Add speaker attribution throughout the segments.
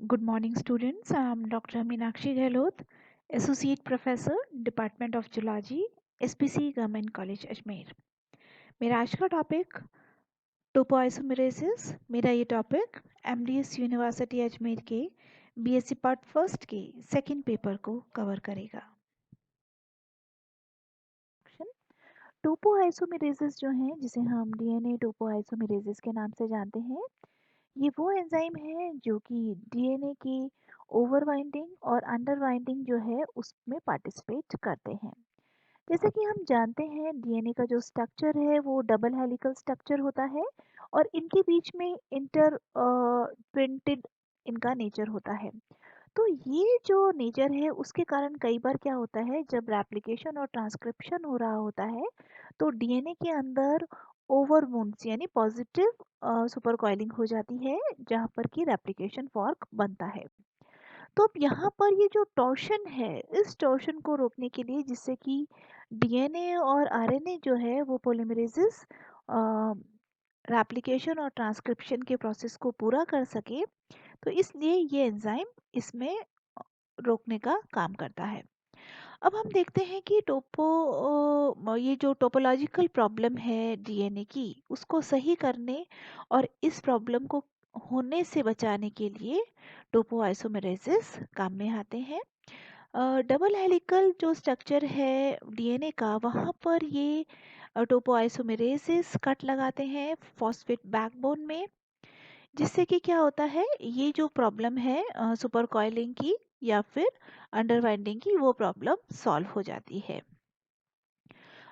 Speaker 1: Good morning, students. I'm Dr. Meenakshi Gehlot, Associate Professor, Department of Zoology, SPC Government College, Ajmer. मेरा आज का topic टोपोआइसोमेरेसिस। मेरा ये topic MDS university Ajmer के BSc part first के second paper को कवर करेगा। टोपोआइसोमेरेसिस जो है, जिसे हम डीएनए टोपोआइसोमेरेसिस के नाम से जानते हैं, ये वो एंजाइम है जो कि डीएनए की ओवर बाइंडिंग और अंडर बाइंडिंग जो है उसमें पार्टिसिपेट करते हैं। जैसे कि हम जानते हैं डीएनए का जो स्ट्रक्चर है वो डबल हेलिकल स्ट्रक्चर होता है और इनके बीच में इंटर प्रिंटेड इनका नेचर होता है। तो ये जो नेचर है उसके कारण कई बार क्या होता है, जब रेप्लिकेशन और ट्रांसक्रिप्शन हो रहा होता है तो डीएनए के अंदर ओवर वुंड्स यानी पॉजिटिव सुपर कॉइलिंग हो जाती है, जहाँ पर कि रेप्लिकेशन फॉर्क बनता है। तो अब यहाँ पर ये जो टॉर्शन है, इस टॉर्शन को रोकने के लिए, जिससे कि डीएनए और आरएनए जो है वो पोलीमरेजेस रेप्लिकेशन और ट्रांसक्रिप्शन के प्रोसेस को पूरा कर सके, तो इसलिए ये एंजाइम इसमें रोकने का काम करता है। अब हम देखते हैं कि ये जो टोपोलॉजिकल प्रॉब्लम है डीएनए की, उसको सही करने और इस प्रॉब्लम को होने से बचाने के लिए टोपोआइसोमेरेसिस काम में आते हैं। डबल हेलिकल जो स्ट्रक्चर है डीएनए का, वहाँ पर ये टोपोआइसोमेरेसिस कट लगाते हैं फॉस्फेट बैकबोन में, जिससे कि क्या होता है, ये जो प्रॉब्लम है सुपर कॉइलिंग की या फिर अंडर बाइंडिंग की, वो प्रॉब्लम सॉल्व हो जाती है।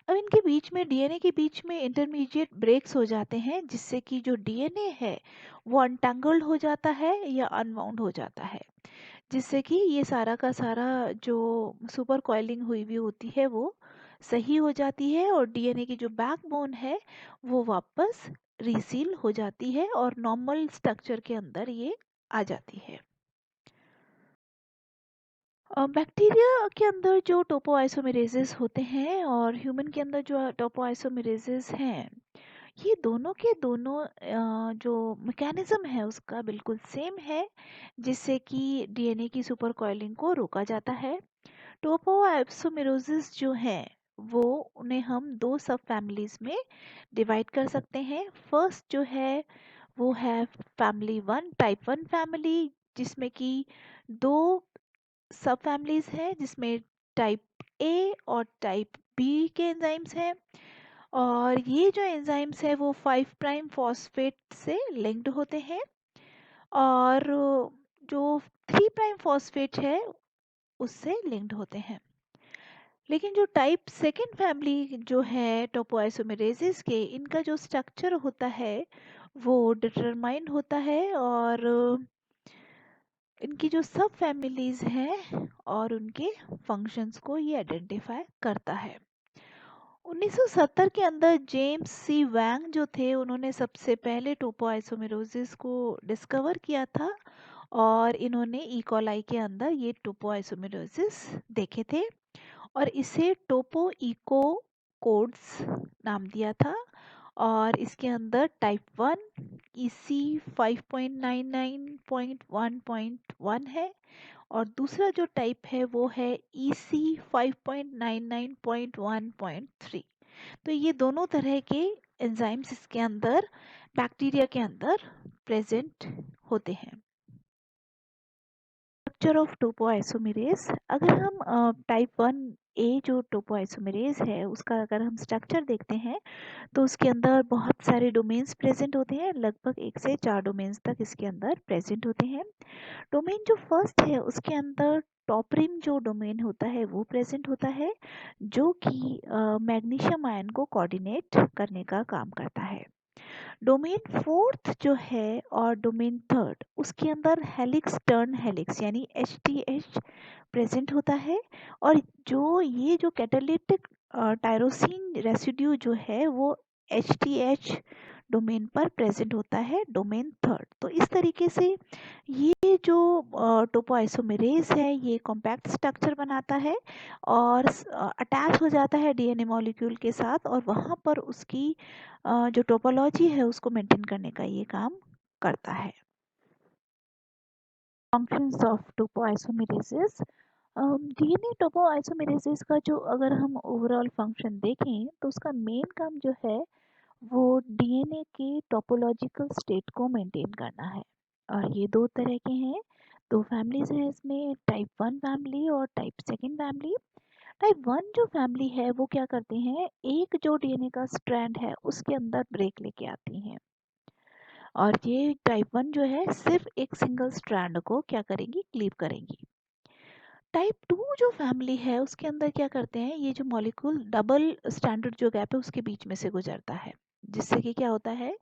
Speaker 1: अब इनके बीच में, डीएनए के बीच में इंटरमीडिएट ब्रेक्स हो जाते हैं, जिससे कि जो डीएनए है वो अनटैंगल्ड हो जाता है या अनवाउंड हो जाता है, जिससे कि ये सारा का सारा जो सुपर कॉइलिंग हुई हुई होती है वो सही हो जाती है और डीएनए की जो बैकबोन है वो वापस रीसील हो जाती है और नॉर्मल स्ट्रक्चर के अंदर ये आ जाती है। बैक्टीरिया के अंदर जो टोपोआइसोमेरेजेस होते हैं और ह्यूमन के अंदर जो टोपोआइसोमेरेजेस हैं, ये दोनों के दोनों जो मैकेनिज्म है उसका बिल्कुल सेम है, जिससे कि डीएनए की सुपर कॉइलिंग को रोका जाता है। टोपोआइसोमेरोसिस जो है वो, उन्हें हम दो सब फैमिलीज में डिवाइड कर सकते हैं। फर्स्ट जो है वो है family one, type one family, जिसमें कि दो सब फैमिलीज हैं, जिसमें टाइप ए और टाइप बी के एंजाइम्स हैं। और ये जो एंजाइम्स है वो 5 प्राइम फॉस्फेट से लिंक्ड होते हैं और जो 3 प्राइम फॉस्फेट है उससे लिंक्ड होते हैं। लेकिन जो टाइप सेकेंड फैमिली जो है टोपोआइसोमेरेसिस के, इनका जो स्ट्रक्चर होता है वो डिटरमाइंड होता है और इनकी जो सब फैमिलीज हैं और उनके फंक्शंस को ये आइडेंटिफाई करता है। 1970 के अंदर जेम्स सी वैंग जो थे, उन्होंने सबसे पहले टोपोआइसोमेरोसिस को डिस्कवर किया था और इन्होंने इकोलाई के अंदर ये टोपोआइसोमेरोसिस देखे थे और इसे टोपो इको कोड्स नाम दिया था। और इसके अंदर टाइप वन ईसी 5.99.1.1 है और दूसरा जो टाइप है वो है ईसी 5.99.1.3। तो ये दोनों तरह के एंजाइम्स इसके अंदर, बैक्टीरिया के अंदर प्रेजेंट होते हैं। स्ट्रक्चर ऑफ टोपोआइसोमेरेस, अगर हम टाइप वन ए जो टोपोआइसोमेरेस है उसका अगर हम स्ट्रक्चर देखते हैं तो उसके अंदर बहुत सारे डोमेन्स प्रेजेंट होते हैं, लगभग 1 से 4 डोमेन्स तक इसके अंदर प्रेजेंट होते हैं। डोमेन जो फर्स्ट है उसके अंदर टॉपरिन जो डोमेन होता है वो प्रेजेंट होता है, जो कि मैग्नीशियम आयन को कोऑर्डिनेट करने का काम करता है। डोमेन फोर्थ जो है और डोमेन थर्ड, उसके अंदर हेलिक्स टर्न हेलिक्स यानी एच प्रेजेंट होता है और ये जो कैटालिटिक टायरोसिन रेसिड्यू जो है वो एच डोमेन पर प्रेजेंट होता है, डोमेन थर्ड। तो इस तरीके से ये जो टोपोआइसोमेरेज है ये कॉम्पैक्ट स्ट्रक्चर बनाता है और अटैच हो जाता है डीएनए मॉलिक्यूल के साथ और वहाँ पर उसकी जो टोपोलॉजी है उसको मेंटेन करने का ये काम करता है। Functions of topoisomerases. DNA topoisomerases का जो अगर हम ओवरऑल फंक्शन देखें तो उसका मेन काम जो है वो डीएनए के टोपोलॉजिकल स्टेट को मेंटेन करना है। और ये दो तरह के हैं, दो फैमिलीज हैं इसमें, टाइप वन फैमिली और type second family. Type one जो फैमिली है वो क्या करते हैं, एक जो डीएनए का स्ट्रैंड है उसके अंदर ब्रेक लेके आती हैं, और ये टाइप वन जो है सिर्फ एक सिंगल स्ट्रैंड को क्या करेंगी, क्लीव करेंगी। टाइप टू जो फैमिली है उसके अंदर क्या करते हैं, ये जो मॉलिक्यूल डबल स्टैंडर्ड जो गैप है उसके बीच में से गुजरता है, जिससे कि क्या होता है,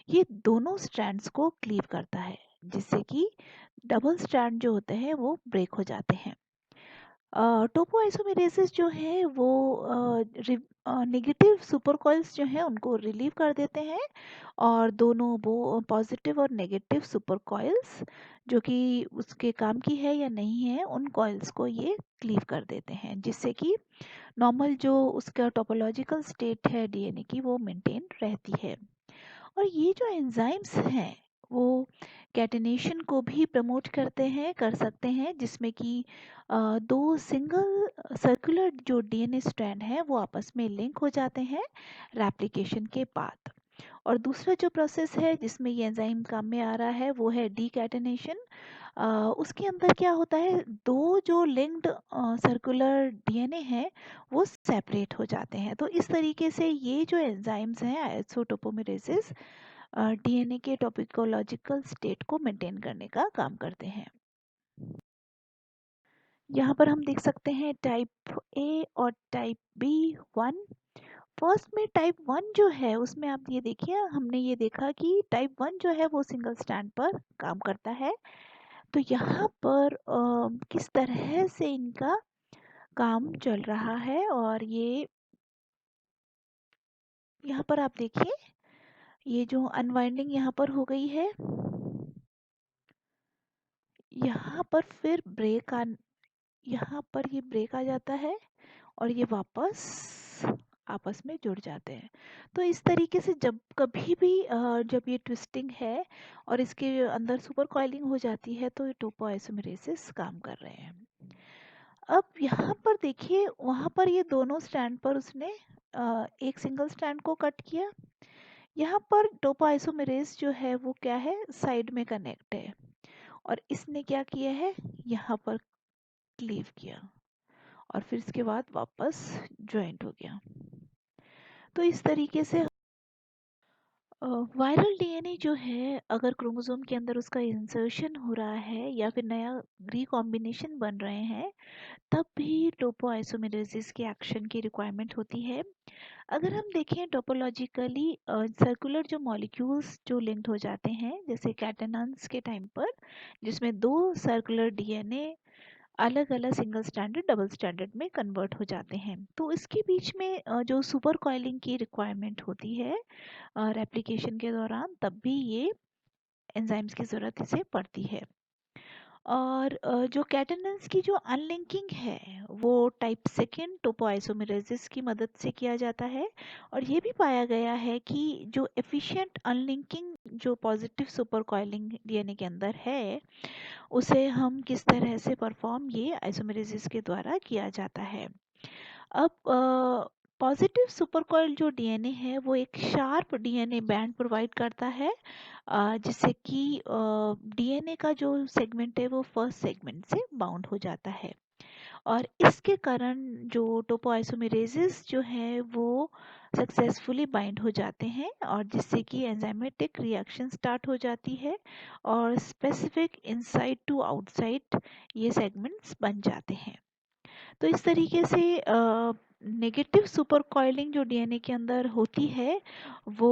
Speaker 1: ये दोनों स्ट्रैंड्स को क्लीव करता है, जिससे कि डबल स्ट्रैंड जो होते हैं वो ब्रेक हो जाते हैं। टोपोआइसोमेरेसिस जो है वो नेगेटिव सुपरकॉइल्स जो हैं उनको रिलीव कर देते हैं, और दोनों वो पॉजिटिव और नेगेटिव सुपरकॉइल्स जो कि उसके काम की है या नहीं है उन कॉइल्स को ये क्लीव कर देते हैं, जिससे कि नॉर्मल जो उसका टोपोलॉजिकल स्टेट है डीएनए की वो मेंटेन रहती है। और ये जो एंजाइम्स हैं वो कैटेनेशन को भी प्रमोट करते हैं, कर सकते हैं, जिसमें कि दो सिंगल सर्कुलर जो डीएनए स्ट्रैंड है वो आपस में लिंक हो जाते हैं रेप्लिकेशन के बाद। और दूसरा जो प्रोसेस है जिसमें ये एंजाइम काम में आ रहा है वो है डीकैटेनेशन। उसके अंदर क्या होता है, दो जो लिंक्ड सर्कुलर डीएनए हैं वो सेपरेट हो जाते हैं। तो इस तरीके से ये जो एंजाइम्स हैं आइसोटोपोमेरेसिस डीएनए के टॉपिकोलॉजिकल स्टेट को मेंटेन करने का काम करते हैं। यहाँ पर हम देख सकते हैं टाइप ए और टाइप बी वन। फर्स्ट में टाइप वन जो है उसमें आप ये देखिए, हमने ये देखा कि टाइप वन जो है वो सिंगल स्टैंड पर काम करता है। तो यहाँ पर किस तरह से इनका काम चल रहा है, और ये यहाँ पर आप देखिए, ये जो अनवाइंडिंग यहाँ पर हो गई है, यहाँ पर फिर यहाँ पर ये ब्रेक आ जाता है और ये वापस आपस में जुड़ जाते हैं। तो इस तरीके से जब कभी भी जब ये ट्विस्टिंग है और इसके अंदर सुपर कॉइलिंग हो जाती है तो ये टोपोआइसोमेरेसिस काम कर रहे हैं। अब यहाँ पर देखिए, वहाँ पर ये दोनों स्टैंड पर उसने एक सिंगल स्टैंड को कट किया। यहाँ पर टोपोआइसोमेरेस जो है वो क्या है, साइड में कनेक्ट है, और इसने क्या किया है, यहाँ पर क्लीव किया और फिर इसके बाद वापस ज्वाइंट हो गया। तो इस तरीके से वायरल डीएनए जो है अगर क्रोमोसोम के अंदर उसका इंसर्शन हो रहा है या फिर नया रिकॉम्बिनेशन बन रहे हैं, तब भी टोपोआइसोमेरेसिस के एक्शन की रिक्वायरमेंट होती है। अगर हम देखें टोपोलॉजिकली, सर्कुलर जो मॉलिक्यूल्स जो लिंक्ड हो जाते हैं जैसे कैटेनन्स के टाइम पर, जिसमें दो सर्कुलर डीएनए अलग अलग सिंगल स्टैंडर्ड डबल स्टैंडर्ड में कन्वर्ट हो जाते हैं, तो इसके बीच में जो सुपर कॉइलिंग की रिक्वायरमेंट होती है रेप्लिकेशन के दौरान, तब भी ये एंजाइम्स की ज़रूरत इसे पड़ती है। और जो कैटेनन्स की जो अनलिंकिंग है वो टाइप सेकेंड टोपोआइसोमेरेसिस की मदद से किया जाता है, और ये भी पाया गया है कि जो एफिशिएंट अनलिंकिंग जो पॉजिटिव सुपर कॉइलिंग डीएनए के अंदर है उसे हम किस तरह से परफॉर्म ये आइसोमेरेसिस के द्वारा किया जाता है। अब पॉजिटिव सुपरकॉइल जो डीएनए है वो एक शार्प डीएनए बैंड प्रोवाइड करता है, जिससे कि डीएनए का जो सेगमेंट है वो फर्स्ट सेगमेंट से बाउंड हो जाता है, और इसके कारण जो टोपोआइसोमेरेसिस जो है वो सक्सेसफुली बाइंड हो जाते हैं, और जिससे कि एंजाइमेटिक रिएक्शन स्टार्ट हो जाती है और स्पेसिफिक इनसाइड टू आउटसाइड ये सेगमेंट्स बन जाते हैं। तो इस तरीके से नेगेटिव सुपर कॉइलिंग जो डीएनए के अंदर होती है वो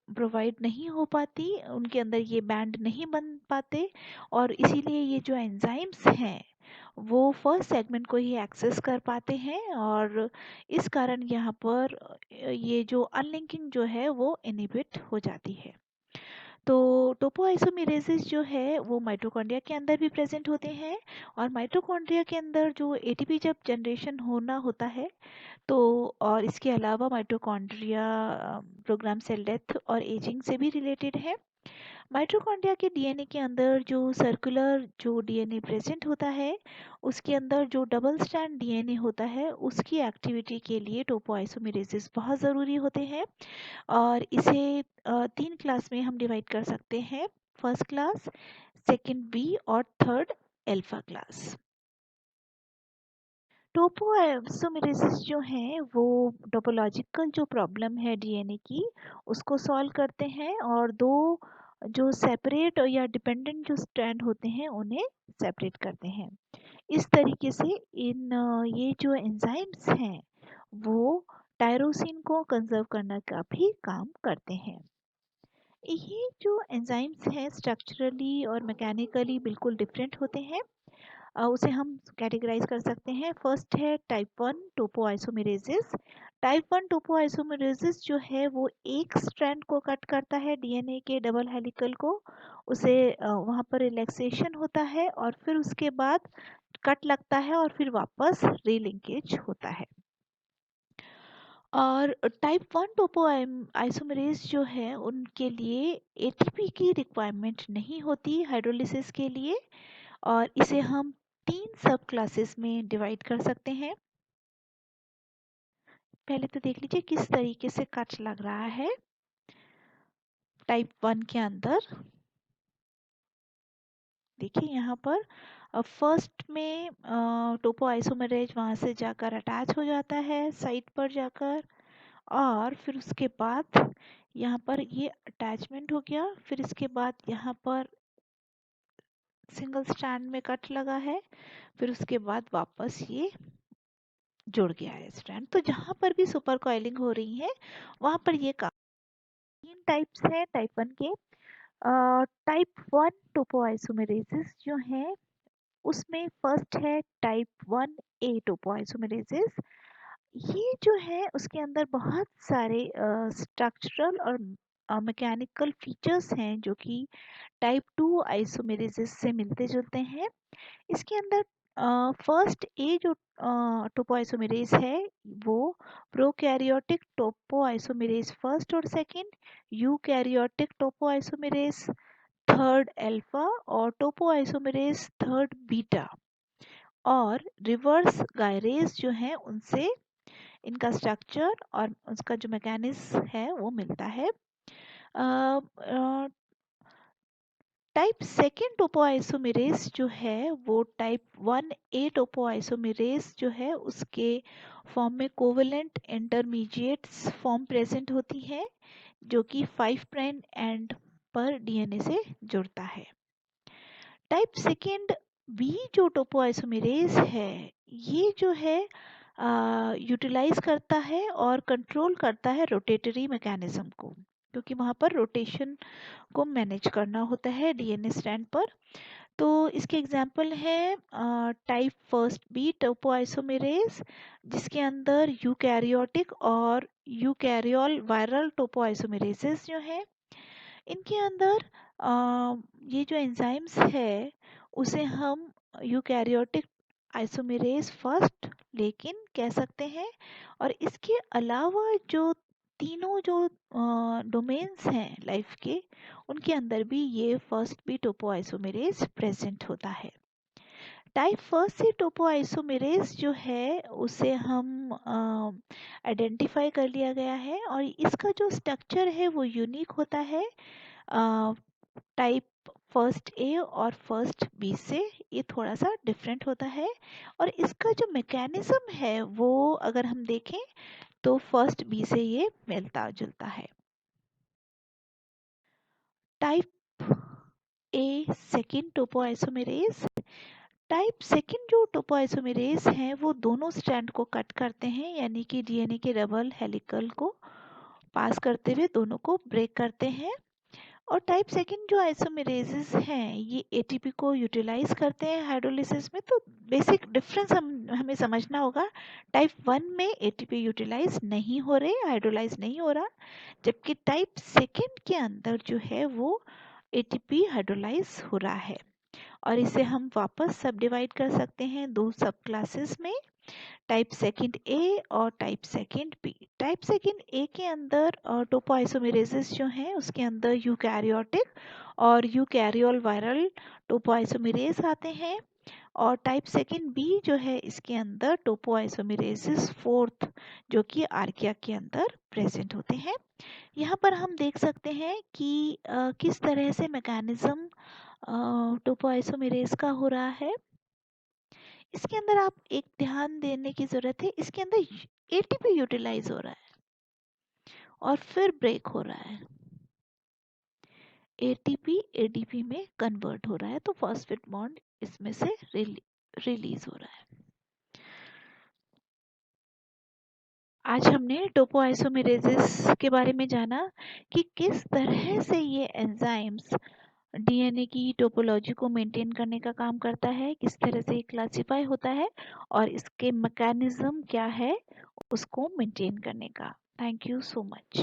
Speaker 1: प्रोवाइड नहीं हो पाती, उनके अंदर ये बैंड नहीं बन पाते, और इसीलिए ये जो एंजाइम्स हैं वो फर्स्ट सेगमेंट को ही एक्सेस कर पाते हैं, और इस कारण यहाँ पर ये जो अनलिंकिंग जो है वो इनहिबिट हो जाती है। तो टोपोआइसोमेरेसिस जो है वो माइटोकॉन्ड्रिया के अंदर भी प्रेजेंट होते हैं, और माइटोकॉन्ड्रिया के अंदर जो एटीपी जब जनरेशन होना होता है तो, और इसके अलावा माइटोकॉन्ड्रिया प्रोग्राम सेल डेथ और एजिंग से भी रिलेटेड है। माइटोकॉन्ड्रिया के डीएनए के अंदर जो सर्कुलर जो डीएनए प्रेजेंट होता है, उसके अंदर जो डबल स्ट्रैंड डीएनए होता है, उसकी एक्टिविटी के लिए टोपोआइसोमेरेसिस बहुत ज़रूरी होते हैं। और इसे 3 क्लास में हम डिवाइड कर सकते हैं, फर्स्ट क्लास, सेकंड बी और थर्ड अल्फा क्लास। टोपोआइसोमेरेसिस जो है वो टोपोलॉजिकल जो प्रॉब्लम है डीएनए की, उसको सॉल्व करते हैं और दो जो सेपरेट या डिपेंडेंट जो स्ट्रैंड होते हैं उन्हें सेपरेट करते हैं। इस तरीके से ये जो एंजाइम्स हैं वो टायरोसिन को कंजर्व करने का भी काम करते हैं। ये जो एंजाइम्स हैं स्ट्रक्चरली और मैकेनिकली बिल्कुल डिफरेंट होते हैं। उसे हम कैटेगराइज कर सकते हैं। फर्स्ट है टाइप 1 टोपोआइसोमेरेसिस। टाइप 1 टोपोआइसोमेरेसिस जो है वो एक स्ट्रैंड को कट करता है डीएनए के डबल हेलिकल को, उसे वहाँ पर रिलैक्सेशन होता है और फिर उसके बाद कट लगता है और फिर वापस रीलिंकेज होता है। और टाइप 1 टोपो आइसोमेरेज जो है उनके लिए एटीपी की रिक्वायरमेंट नहीं होती हाइड्रोलिसिस के लिए, और इसे हम 3 सब क्लासेस में डिवाइड कर सकते हैं। पहले तो देख लीजिए किस तरीके से कट लग रहा है टाइप 1 के अंदर। देखिए यहाँ पर फर्स्ट में टोपो आइसोमेरेज वहाँ से जाकर अटैच हो जाता है साइट पर जाकर, और फिर उसके बाद यहाँ पर ये अटैचमेंट हो गया। फिर इसके बाद यहाँ पर सिंगल स्ट्रैंड में कट लगा है, फिर उसके बाद वापस ये जुड़ गया है स्ट्रैंड। तो जहाँ पर भी सुपर कॉइलिंग हो रही है वहाँ पर ये काम। 3 टाइप्स है टाइप 1 के। टाइप 1 टोपोआइसोमेरेसिस जो है उसमें फर्स्ट है टाइप 1 ए टोपोआइसोमेरेसिस। ये जो है उसके अंदर बहुत सारे स्ट्रक्चरल और मैकेनिकल फीचर्स हैं जो कि टाइप 2 आइसोमेरेसिस से मिलते जुलते हैं। इसके अंदर फर्स्ट ए जो टोपोआइसोमेरेज है वो प्रोकैरियोटिक टोपोआइसोमेरेज फर्स्ट और second, eukaryotic topoisomerase third alpha और टोपोआइसोमेरेज थर्ड बीटा, और रिवर्स गायरेज जो है उनसे इनका स्ट्रक्चर और उसका जो मैकेनिज्म है वो मिलता है। टाइप सेकेंड टोपोआइसोमेरेज जो है वो टाइप 1 ए टोपोआइसोमेरेज जो है उसके फॉर्म में कोवेलेंट इंटरमीडिएट्स फॉर्म प्रेजेंट होती है जो कि 5 प्राइम एंड पर डीएनए से जुड़ता है। टाइप सेकेंड बी जो टोपोआइसोमेरेज है ये जो है यूटिलाइज करता है और कंट्रोल करता है रोटेटरी मैकेनिज्म को, क्योंकि वहाँ पर रोटेशन को मैनेज करना होता है डीएनए स्ट्रैंड पर। तो इसके एग्जाम्पल है टाइप फर्स्ट बी टोपोआइसोमेरेज जिसके अंदर यूकैरियोटिक और यूकैरियोल वायरल टोपोआइसोमेरेजेस जो है इनके अंदर ये जो एंजाइम्स है उसे हम यूकैरियोटिक आइसोमेरेज फर्स्ट लेकिन कह सकते हैं। और इसके अलावा जो तीनों जो डोमेन्स हैं लाइफ के उनके अंदर भी ये फर्स्ट बी टोपोआइसोमेरेज प्रेजेंट होता है। टाइप फर्स्ट से टोपोआइसोमेरेज जो है उसे हम आइडेंटिफाई कर लिया गया है और इसका जो स्ट्रक्चर है वो यूनिक होता है टाइप फर्स्ट ए और फर्स्ट बी से, ये थोड़ा सा डिफरेंट होता है। और इसका जो मैकेनिज्म है वो अगर हम देखें तो फर्स्ट बी से ये मिलता जुलता है। Type A second topoisomerase. Type second जो टोपोआइसोमेरेज हैं वो दोनों स्ट्रैंड को कट करते हैं, यानी कि डीएनए के डबल हेलिकल को पास करते हुए दोनों को ब्रेक करते हैं। और टाइप सेकेंड जो आइसोमेरेजेस हैं ये एटीपी को यूटिलाइज करते हैं हाइड्रोलिसिस में। तो बेसिक डिफरेंस हमें समझना होगा। टाइप 1 में एटीपी यूटिलाइज नहीं हो रहे, हाइड्रोलाइज नहीं हो रहा, जबकि टाइप सेकेंड के अंदर जो है वो एटीपी हाइड्रोलाइज हो रहा है। और इसे हम वापस सब डिवाइड कर सकते हैं दो सब क्लासेस में, टाइप सेकेंड ए और type second B. Type second A के अंदर टोपोआइसोमेरेसिस जो है उसके अंदर यूकैरियोटिक और यूकैरियोल वायरल टोपोआइसोमेरेज आते हैं। और टाइप सेकेंड बी जो है इसके अंदर टोपोआइसोमेरेसिस फोर्थ जो कि आर्किया के अंदर प्रेजेंट होते हैं। यहाँ पर हम देख सकते हैं कि किस तरह से मैकेनिज्म टोपोआइसोमेरेज का हो रहा है। इसके अंदर आप एक ध्यान देने की जरूरत है, इसके अंदर एटीपी यूटिलाइज हो रहा है और फिर ब्रेक हो रहा है, एटीपी एडीपी में कन्वर्ट हो रहा है, तो फॉस्फेट बॉन्ड इसमें से रिलीज हो रहा है। आज हमने टोपोआइसोमेरेसिस के बारे में जाना कि किस तरह से ये एंजाइम्स डीएनए की टोपोलॉजी को मेंटेन करने का काम करता है, किस तरह से क्लासिफाई होता है और इसके मैकेनिज्म क्या है उसको मेंटेन करने का। Thank you so much.